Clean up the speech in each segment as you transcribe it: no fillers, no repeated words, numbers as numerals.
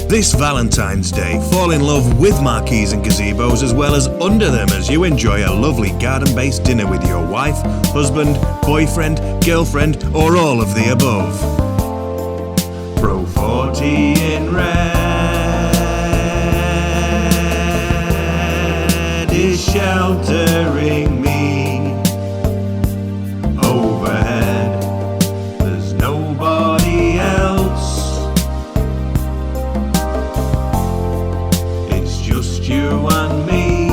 This Valentine's Day, fall in love with marquees and gazebos as well as under them as you enjoy a lovely garden-based dinner with your wife, husband, boyfriend, girlfriend, or all of the above. Pro 40 in red is sheltering me. Overhead, there's nobody else. It's just you and me.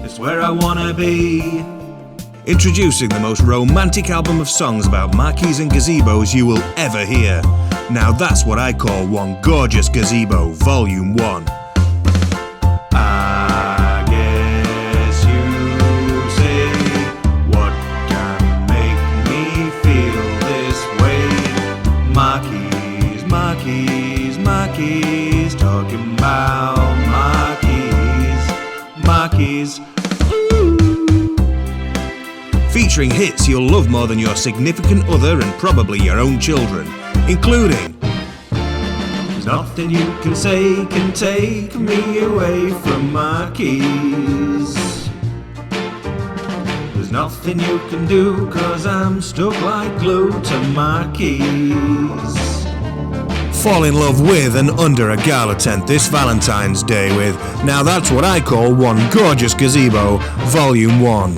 It's where I wanna be. Introducing the most romantic album of songs about marquees and gazebos you will ever hear. Now that's what I call one gorgeous gazebo, Volume 1. I guess you say, what can make me feel this way? Marquees, marquees, marquees, talking about marquees, marquees. Featuring hits you'll love more than your significant other and probably your own children, including There's nothing you can say can take me away from marquees. There's nothing you can do 'cause I'm stuck like glue to marquees. Fall in love with and under a gala tent this Valentine's Day with Now That's What I Call One Gorgeous Gazebo, Volume 1.